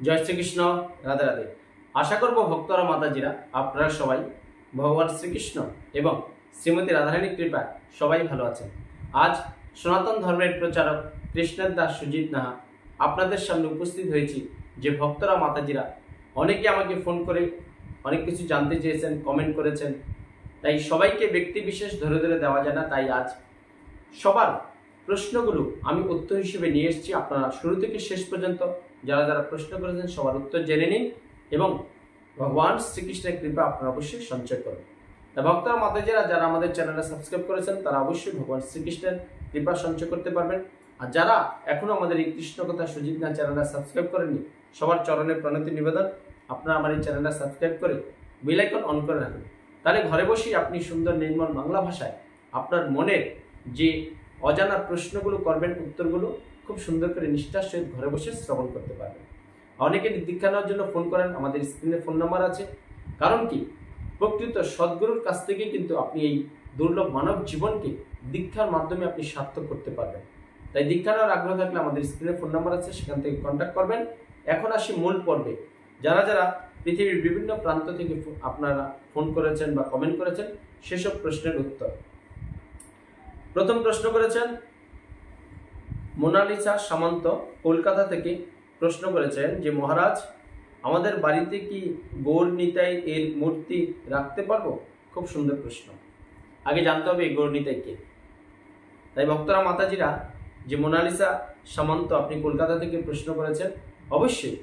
জয় শ্রীকৃষ্ণ। রাধে রাধে। আশা করব ভক্তরা মাতাজিরা আপনারা সবাই ভগবান শ্রীকৃষ্ণ এবং শ্রীমতী রাধারানীর কৃপায় সবাই ভালো আছেন। আজ সনাতন ধর্মের প্রচারক কৃষ্ণের দাস সুজিত নাহা আপনাদের সামনে উপস্থিত হয়েছি। যে ভক্তরা মাতাজিরা অনেকে আমাকে ফোন করে অনেক কিছু জানতে চেয়েছেন, কমেন্ট করেছেন, তাই সবাইকে ব্যক্তি বিশেষ ধরে ধরে দেওয়া যায় না, তাই আজ সবার প্রশ্নগুলো আমি উত্তর হিসেবে নিয়ে এসেছি। আপনারা শুরু থেকে শেষ পর্যন্ত যারা যারা প্রশ্ন করেছেন সবার উত্তর জেনে নিন এবং ভগবান শ্রীকৃষ্ণের কৃপা আপনারা অবশ্যই সঞ্চয় করুন। ভক্তরা মাতাজিরা যারা আমাদের চ্যানেলটা সাবস্ক্রাইব করেছেন তারা অবশ্যই ভগবান শ্রীকৃষ্ণের কৃপা সঞ্চয় করতে পারবেন। আর যারা এখনো আমাদের এই কৃষ্ণ কথা সুজিত নাহা চ্যানেলটা সাবস্ক্রাইব করেননি, সবার চরণে প্রণতি নিবেদন, আপনারা আমার এই চ্যানেলটা সাবস্ক্রাইব করে বেল আইকন অন করে রাখুন। তাহলে ঘরে বসেই আপনি সুন্দর নির্মল বাংলা ভাষায় আপনার মনের যে অজানা প্রশ্নগুলো করবেন, উত্তরগুলো খুব সুন্দর করে নিষ্ঠার সহিত ঘরে বসে শ্রবণ করতে পারবেন। অনেকে দীক্ষা নেওয়ার জন্য ফোন করেন, আমাদের স্ক্রিনে ফোন নাম্বার আছে। কারণ কি, প্রকৃত সদ্গুরুর কাছ থেকে কিন্তু আপনি এই দুর্লভ মানব জীবনকে দীক্ষার মাধ্যমে আপনি সার্থক করতে পারবেন। তাই দীক্ষা নেওয়ার আগ্রহ থাকলে আমাদের স্ক্রিনে ফোন নাম্বার আছে, সেখান থেকে কন্ট্যাক্ট করবেন। এখন আসি মূল পর্বে। যারা যারা পৃথিবীর বিভিন্ন প্রান্ত থেকে আপনারা ফোন করেছেন বা কমেন্ট করেছেন সেসব প্রশ্নের উত্তর। প্রথম প্রশ্ন করেছেন মোনালিসা সামন্ত কলকাতা থেকে। প্রশ্ন করেছেন যে মহারাজ, আমাদের বাড়িতে কি গৌর নিতাই এর মূর্তি রাখতে পারবো? খুব সুন্দর প্রশ্ন। আগে জানতে হবে এই গৌর নিতাই কে। তাই ভক্তরা মাতাজিরা, যে মোনালিসা সামন্ত আপনি কলকাতা থেকে প্রশ্ন করেছেন, অবশ্যই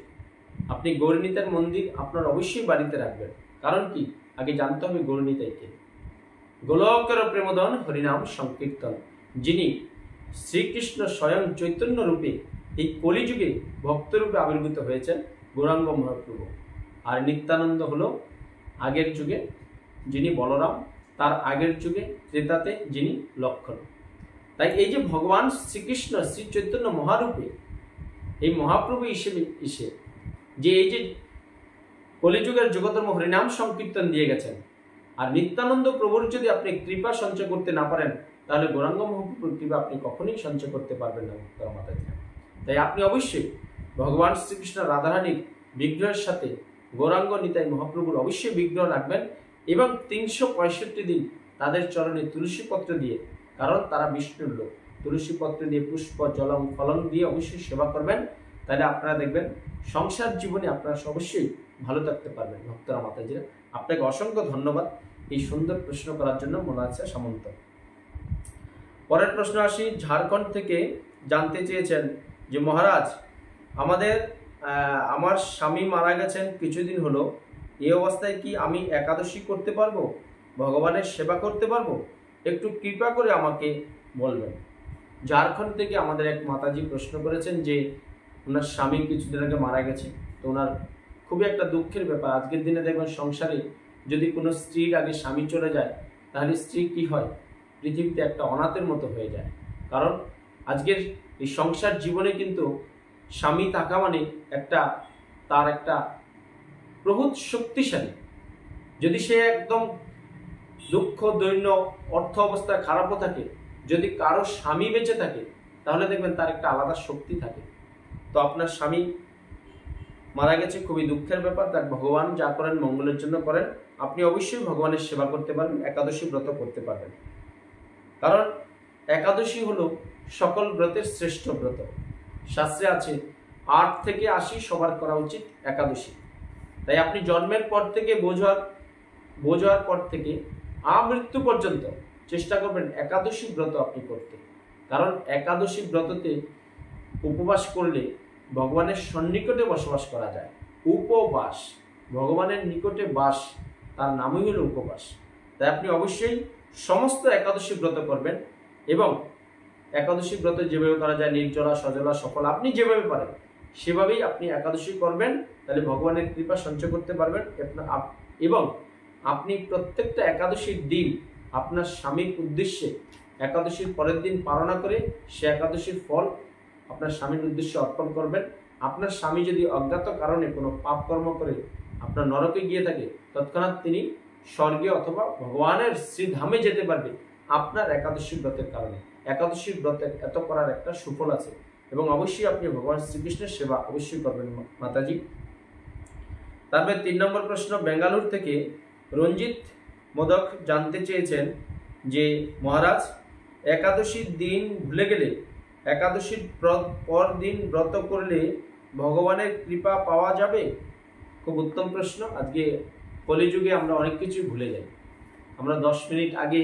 আপনি গৌর নিতাইয়ের মন্দির আপনার অবশ্যই বাড়িতে রাখবেন। কারণ কি, আগে জানতে হবে গৌর নিতাই কে। গোলকের প্রেমদন হরিনাম সংকীর্তন, যিনি শ্রীকৃষ্ণ স্বয়ং চৈতন্য রূপে এই কলিযুগে ভক্তরূপে আবির্ভূত হয়েছেন গৌরাঙ্গ মহাপ্রভু। আর নিত্যানন্দ হলো আগের যুগে যিনি বলরাম, তার আগের যুগে ত্রেতাতে যিনি লক্ষণ। তাই এই যে ভগবান শ্রীকৃষ্ণ শ্রী চৈতন্য মহারূপে এই মহাপ্রভু হিসেবে এসে যে এই যে কলিযুগের যুগধর্ম হরিনাম সংকীর্তন দিয়ে গেছেন, আর নিত্যানন্দ প্রভুর যদি আপনি কৃপা সঞ্চয় করতে না পারেন তাহলে গৌরাঙ্গ মহাপ্রভুর কৃপা আপনি কখনোই সঞ্চয় করতে পারবেন না ভক্তরা মাতাজিরা। তাই আপনি অবশ্যই ভগবান শ্রীকৃষ্ণ রাধারানীর বিগ্রহের সাথে গৌরাঙ্গ নিতাই মহাপ্রভুর অবশ্যই বিগ্রহ রাখবেন এবং 365 দিন তাদের চরণে তুলসী পত্র দিয়ে, কারণ তারা বিষ্ণুর লোক, তুলসী পত্র দিয়ে পুষ্প জলম ফলন দিয়ে অবশ্যই সেবা করবেন। তাহলে আপনারা দেখবেন সংসার জীবনে আপনারা অবশ্যই ভালো থাকতে পারবেন। ভক্তরা মাতাজিরা, আপনাকে অসংখ্য ধন্যবাদ এই সুন্দর প্রশ্ন করার জন্য মোনালিসা সামন্ত। পরের প্রশ্ন আসি, ঝাড়খণ্ড থেকে জানতে চেয়েছেন যে মহারাজ, আমার স্বামী মারা গেছেন কিছুদিন হলো, এই অবস্থায় কি আমি একাদশী করতে পারবো, ভগবানের সেবা করতে পারবো? একটু কৃপা করে আমাকে বলবেন। ঝাড়খণ্ড থেকে আমাদের এক মাতাজি প্রশ্ন করেছেন যে ওনার স্বামী কিছুদিন আগে মারা গেছে। তো ওনার খুবই একটা দুঃখের ব্যাপার। আজকের দিনে দেখবেন সংসারে যদি কোনো স্ত্রীর আগে স্বামী চলে যায় তাহলে স্ত্রী কি হয়, পৃথিবীতে একটা অনাথের মতো হয়ে যায়। কারণ আজকের এই সংসার জীবনে কিন্তু স্বামী থাকা মানে তার একটা প্রভূত শক্তিশালী। যদি সে একদম দুঃখ দৈন্য অর্থ অবস্থা খারাপও থাকে, যদি কারো স্বামী বেঁচে থাকে তাহলে দেখবেন তার একটা আলাদা শক্তি থাকে। তো আপনার স্বামী মারা গেছে, খুবই দুঃখের ব্যাপার। তার ভগবান যা করেন মঙ্গলের জন্য করেন। আপনি অবশ্যই ভগবানের সেবা করতে পারবেন, একাদশী ব্রত করতে পারবেন। কারণ একাদশী হলো সকল ব্রতের শ্রেষ্ঠ ব্রত। শাস্ত্রে আছে 8 থেকে 80 সবার করা উচিত একাদশী। তাই আপনি জন্মের পর থেকে বোঝ হওয়ার পর থেকে আমৃত্যু পর্যন্ত চেষ্টা করবেন একাদশী ব্রত আপনি করতে। কারণ একাদশী ব্রততে উপবাস করলে ভগবানের সন্নিকটে বসবাস করা যায়। উপবাস, ভগবানের নিকটে বাস, তার নামই হলো উপবাস। তাই আপনি অবশ্যই সমস্ত একাদশী ব্রত করবেন এবং একাদশী ব্রত যেভাবে করা যায়, নির্জলা সজলা সফল, আপনি যেভাবে পারেন সেভাবেই আপনি একাদশী করবেন। তাহলে ভগবানের কৃপা সঞ্চয় করতে পারবেন এবং আপনি প্রত্যেকটা একাদশীর দিন আপনার স্বামীর উদ্দেশ্যে একাদশীর পরের দিন পালনা করে সে একাদশীর ফল আপনার স্বামীর উদ্দেশ্যে অর্পণ করবেন। আপনার স্বামী যদি অজ্ঞাত কারণে কোনো পাপ কর্ম করে আপনার নরকে গিয়ে থাকে, তৎক্ষণাৎ তিনি স্বর্গে অথবা ভগবানের শ্রীধামে যেতে পারবে আপনার একাদশী ব্রতের কারণে। একাদশী ব্রতের এত করার একটা সুফল আছে। এবং অবশ্যই আপনি ভগবান শ্রীকৃষ্ণের সেবা অবশ্যই করবেন মাতাজি। তারপরে 3 নম্বর প্রশ্ন বেঙ্গালুর থেকে রঞ্জিত মোদক জানতে চেয়েছেন যে মহারাজ, একাদশীর দিন ভুলে গেলে একাদশীর পর দিন ব্রত করলে ভগবানের কৃপা পাওয়া যাবে? খুব উত্তম প্রশ্ন। আজকে কলিযুগে আমরা অনেক কিছুই ভুলে যাই। আমরা 10 মিনিট আগে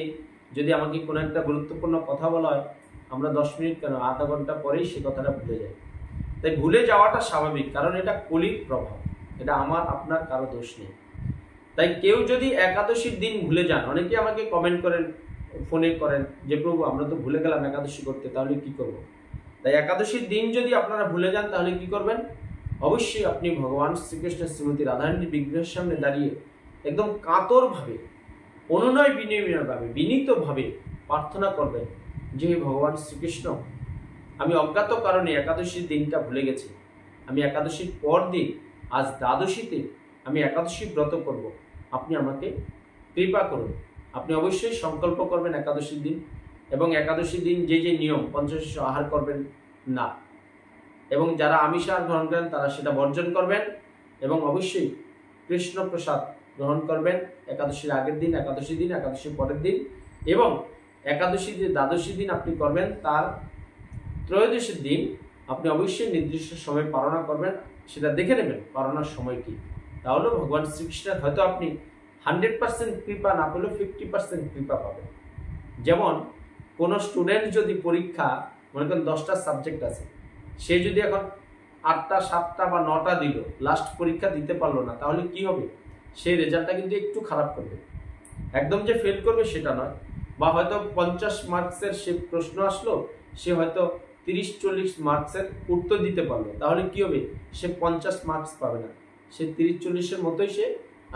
যদি আমাকে কোনো একটা গুরুত্বপূর্ণ কথা বলা হয়, আমরা 10 মিনিট কেন, আধা ঘন্টা পরেই সে কথাটা ভুলে যাই। তাই ভুলে যাওয়াটা স্বাভাবিক, কারণ এটা কলির প্রভাব, এটা আমার আপনার কারো দোষ নেই। তাই কেউ যদি একাদশীর দিন ভুলে যান, অনেকে আমাকে কমেন্ট করেন, ফোনে করেন যে প্রভু আমরা তো ভুলে গেলাম একাদশী করতে, তাহলে কি করব? তাই একাদশীর দিন যদি আপনারা ভুলে যান তাহলে কি করবেন? অবশ্যই আপনি ভগবান শ্রীকৃষ্ণের শ্রীমতী রাধারানীর বিগ্রহের সামনে দাঁড়িয়ে একদম কাতরভাবে, অনুনয় বিনয়ভাবে, বিনীতভাবে প্রার্থনা করবেন যে ভগবান শ্রীকৃষ্ণ, আমি অজ্ঞাত কারণে একাদশীর দিনটা ভুলে গেছি। আমি একাদশীর পর দিন আজ দ্বাদশীতে আমি একাদশী ব্রত করব, আপনি আমাকে কৃপা করুন। আপনি অবশ্যই সংকল্প করবেন একাদশীর দিন, এবং একাদশীর দিন যে যে নিয়ম, পঞ্চশস্য আহার করবেন না, এবং যারা আমিষ আহার গ্রহণ করেন তারা সেটা বর্জন করবেন, এবং অবশ্যই কৃষ্ণ প্রসাদ গ্রহণ করবেন একাদশীর আগের দিন, একাদশী দিন, একাদশীর পরের দিন, এবং একাদশী যে দ্বাদশী দিন আপনি করবেন তার ত্রয়োদশীর দিন আপনি অবশ্যই নির্দিষ্ট সময় পালনা করবেন। সেটা দেখে নেবেন পালনার সময় কি, তাহলে ভগবান শ্রীকৃষ্ণের হয়তো আপনি 100% কৃপা না পেলেও 50% কৃপা পাবেন। যেমন কোনো স্টুডেন্ট যদি পরীক্ষা, মনে করেন 10টা সাবজেক্ট আছে, সে যদি এখন 8টা 7টা বা 9টা দিল, লাস্ট পরীক্ষা দিতে পারলো না, তাহলে কি হবে? সেই রেজাল্টটা কিন্তু একটু খারাপ করবে। একদম যে ফেল করবে সেটা নয়, বা হয়তো 50 মার্কসের সে প্রশ্ন আসলো, সে হয়তো 30-40 মার্কসের উত্তর দিতে পারলো, তাহলে কি হবে? সে 50 মার্কস পাবে না, সে 30-40-এর মতোই সে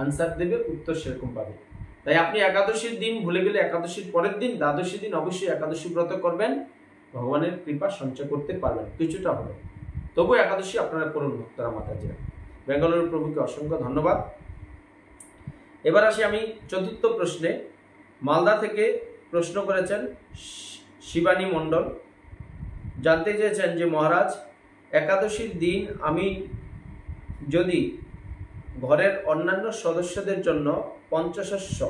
আনসার দেবে, উত্তর সেরকম পাবে। তাই আপনি একাদশীর দিন ভুলে গেলে একাদশীর পরের দিন, দ্বাদশী দিন অবশ্যই একাদশী ব্রত করবেন, ভগবানের কৃপা সঞ্চয় করতে পারবেন কিছুটা হলো। তবু একাদশী আপনারা করুন ভক্তরা মাতাজিরা। বেঙ্গালুরু প্রভুকে অসংখ্য ধন্যবাদ। এবার আসি আমি চতুর্থ প্রশ্নে। মালদা থেকে প্রশ্ন করেছেন শিবানী মণ্ডল, জানতে চেয়েছেন যে মহারাজ, একাদশীর দিন আমি যদি ঘরের অন্যান্য সদস্যদের জন্য পঞ্চশস্য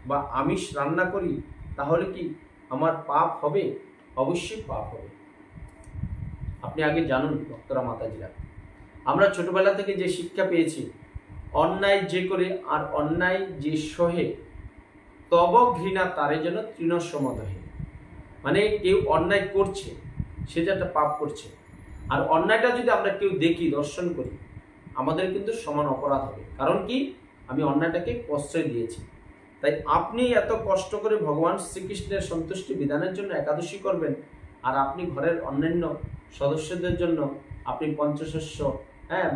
বা আমিষ রান্না করি তাহলে কি আমার পাপ হবে? অবশ্যই পাপ হবে। আপনি আগে জানুন ভক্তরা মাতাজিরা, আমরা ছোটবেলা থেকে যে শিক্ষা পেয়েছি, অন্যায় যে করে আর অন্যায় যে সহে তব ঘৃণা তারে যেন তৃণসমদহে। মানে কেউ অন্যায় করছে, সে যে একটা পাপ করছে, আর অন্যায়টা যদি আমরা কেউ দেখি, দর্শন করি, আমাদের কিন্তু সমান অপরাধ হবে। কারণ কি? আমি অন্যায়টাকে প্রশ্রয় দিয়েছি। তাই আপনি এত কষ্ট করে ভগবান শ্রীকৃষ্ণের সন্তুষ্টি বিধানের জন্য একাদশী করবেন, আর আপনি ঘরের অন্যান্য সদস্যদের জন্য আপনি পঞ্চশস্য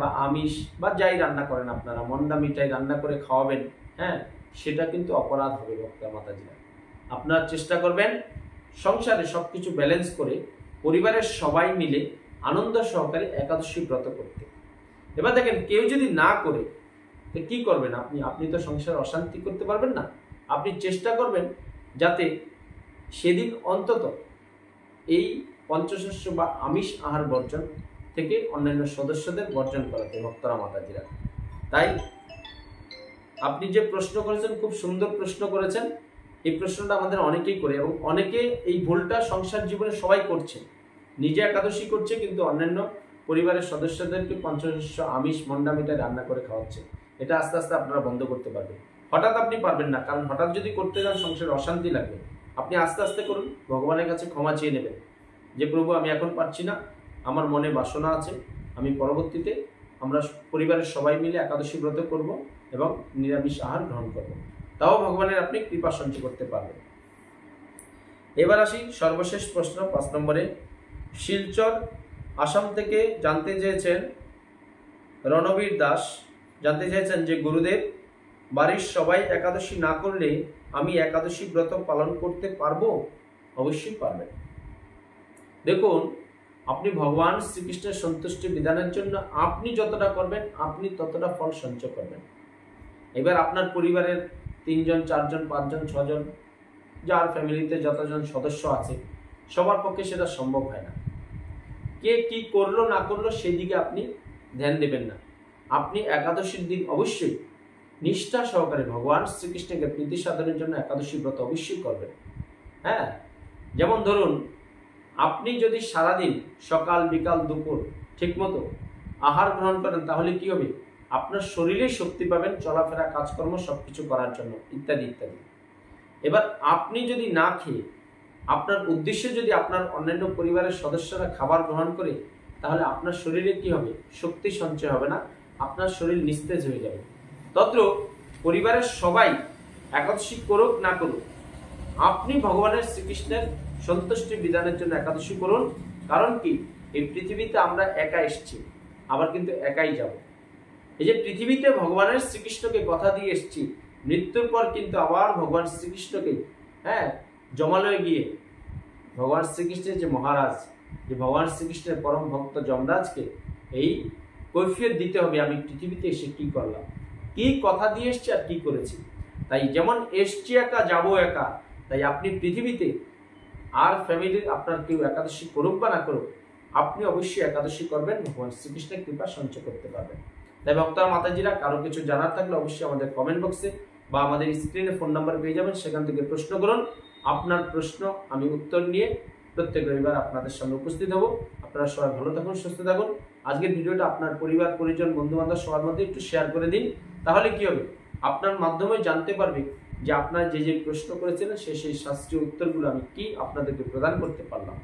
বা আমিষ বা যাই রান্না করেন, আপনারা মন্ডা মিঠাই রান্না করে খাওয়াবেন, সেটা কিন্তু অপরাধ হবে ভক্তা মাতাজিরা। আপনারা চেষ্টা করবেন সংসারে সবকিছু ব্যালেন্স করে পরিবারের সবাই মিলে আনন্দ সহকারে একাদশী ব্রত করতে। এবার দেখেন, কেউ যদি না করে তো কি করবেন আপনি? আপনি তো সংসারে অশান্তি করতে পারবেন না। আপনি চেষ্টা করবেন যাতে সেদিন অন্তত এই পঞ্চশস্য বা আমিষ আহার বর্জন থেকে অন্যান্য সদস্যদের বর্জন করাতে ভক্তরা মাতাজিরা। তাই আপনি যে প্রশ্ন করেছেন, খুব সুন্দর প্রশ্ন করেছেন। এই প্রশ্নটা আমাদের অনেকেই করে, এবং অনেকে এই ভুলটা সংসার জীবনে সবাই করছে। নিজে একাদশী করছে কিন্তু অন্যান্য পরিবারের সদস্যদেরকে পঞ্চশস্য আমিষ মন্ডা মিঠাই রান্না করে খাওয়াচ্ছে। এটা আস্তে আস্তে আপনারা বন্ধ করতে পারবেন। হঠাৎ আপনি পারবেন না, কারণ হঠাৎ যদি করতে যান সংসারে অশান্তি লাগবে। আপনি আস্তে আস্তে করুন, ভগবানের কাছে ক্ষমা চেয়ে নেবেন যে প্রভু আমি এখন পারছি না, আমার মনে বাসনা আছে, আমি পরবর্তীতে আমরা পরিবারের সবাই মিলে একাদশী ব্রত করব এবং নিরামিষ আহার গ্রহণ করব। তাও ভগবানের আপনি কৃপা সঞ্চয় করতে পারবেন। এবার আসি সর্বশেষ প্রশ্ন 5 নম্বরে। শিলচর আসাম থেকে জানতে চেয়েছেন রণবীর দাস, জানতে চেয়েছেন যে গুরুদেব, বাড়ির সবাই একাদশী না করলে আমি একাদশী ব্রত পালন করতে পারবো? অবশ্যই পারবেন। দেখুন, আপনি ভগবান শ্রীকৃষ্ণের সন্তুষ্টি বিধানের জন্য আপনি যতটা করবেন আপনি ততটা ফল সঞ্চয় করবেন। এবার আপনার পরিবারের 3 জন 4 জন 5 জন 6 জন, যার ফ্যামিলিতে যতজন সদস্য আছে, সবার পক্ষে সেটা সম্ভব হয় না। কে কি করলো না করলো সেদিকে আপনি ধ্যান দেবেন না। আপনি একাদশীর দিন অবশ্যই নিষ্ঠা সহকারে ভগবান শ্রীকৃষ্ণকে প্রীতি সাধনের জন্য একাদশী ব্রত অবশ্যই করবেন। হ্যাঁ, যেমন ধরুন আপনি যদি সারাদিন সকাল বিকাল দুপুর ঠিকমতো আহার গ্রহণ করেন, তাহলে কি হবে, আপনার শরীরে শক্তি পাবেন চলাফেরা কাজকর্ম সবকিছু করার জন্য, ইত্যাদি ইত্যাদি। এবার আপনি যদি না খেয়ে আপনার উদ্দেশ্যে যদি আপনার অন্যান্য পরিবারের সদস্যরা খাবার গ্রহণ করে, তাহলে আপনার শরীরে কি হবে, শক্তি সঞ্চয় হবে না, আপনার শরীর নিস্তেজ হয়ে যাবে। তত্র পরিবারের সবাই একাদশী করুক না করুক, আপনি ভগবানের শ্রীকৃষ্ণের সন্তুষ্টি বিধানের জন্য একাদশী করুন। কারণ কি, এই পৃথিবীতে আমরা একা এসেছি, আবার কিন্তু একাই যাব। এই যে পৃথিবীতে ভগবানের শ্রীকৃষ্ণকে কথা দিয়ে এসেছি, মৃত্যুর পর কিন্তু আবার ভগবান শ্রীকৃষ্ণকে জমালয়ে গিয়ে ভগবান শ্রীকৃষ্ণের যে মহারাজ, যে ভগবান শ্রীকৃষ্ণের পরম ভক্ত যমরাজকে এই কৈফিয়ত দিতে হবে, আমি পৃথিবীতে এসে কি করলাম, কি কথা দিয়ে এসছি আর কি করেছি। তাই যেমন এসছি একা, যাবো একা, তাই আপনি পৃথিবীতে আর ফ্যামিলির আপনার কেউ একাদশী করুক বা না করুক, আপনি অবশ্যই একাদশী করবেন, ভগবান শ্রীকৃষ্ণের কৃপা সঞ্চয় করতে পারবেন। তাই ভক্তরা মাতাজিরা, কারো কিছু জানার থাকলে অবশ্যই আমাদের কমেন্ট বক্সে বা আমাদের স্ক্রিনে ফোন নাম্বার পেয়ে যাবেন, সেখান থেকে প্রশ্ন করুন। আপনার প্রশ্ন আমি উত্তর নিয়ে প্রত্যেক রবিবার আপনাদের সামনে উপস্থিত হব। আপনারা সবাই ভালো থাকুন, সুস্থ থাকুন। আজকের ভিডিওটা আপনার পরিবার পরিজন বন্ধু বান্ধব সবার মধ্যে একটু শেয়ার করে দিন, তাহলে কি হবে, আপনার মাধ্যমে জানতে পারবে যে আপনার যে যে প্রশ্ন করেছিলেন সেই শাস্ত্রীয় উত্তরগুলো আমি কি আপনাদেরকে প্রদান করতে পারলাম।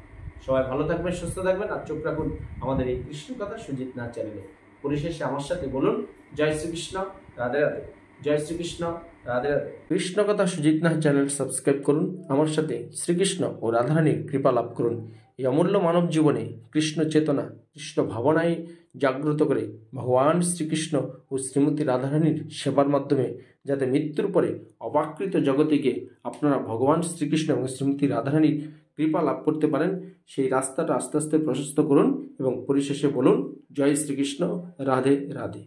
সবাই ভালো থাকবেন, সুস্থ থাকবেন, আর চোখ রাখুন আমাদের এই কৃষ্ণ কথা সুজিত নাথ চ্যানেলে। পরিশেষে আমার সাথে বলুন, জয় শ্রীকৃষ্ণ, রাধে রাধে। জয় শ্রীকৃষ্ণ, রাধে রাধে। কৃষ্ণ কথা সুজিত নাথ চ্যানেল সাবস্ক্রাইব করুন, আমার সাথে শ্রীকৃষ্ণ ও রাধারানীর কৃপা লাভ করুন। এই অমূল্য মানব জীবনে কৃষ্ণ চেতনা, কৃষ্ণ ভাবনায় জাগ্রত করে ভগবান শ্রীকৃষ্ণ ও শ্রীমতী রাধারানীর সেবার মাধ্যমে যাতে মৃত্যুর পরে অবাকৃত জগতিকে আপনারা ভগবান শ্রীকৃষ্ণ এবং শ্রীমতী রাধারানীর কৃপা লাভ করতে পারেন, সেই রাস্তাটা আস্তে আস্তে প্রশস্ত করুন এবং পরিশেষে বলুন, জয় শ্রীকৃষ্ণ, রাধে রাধে।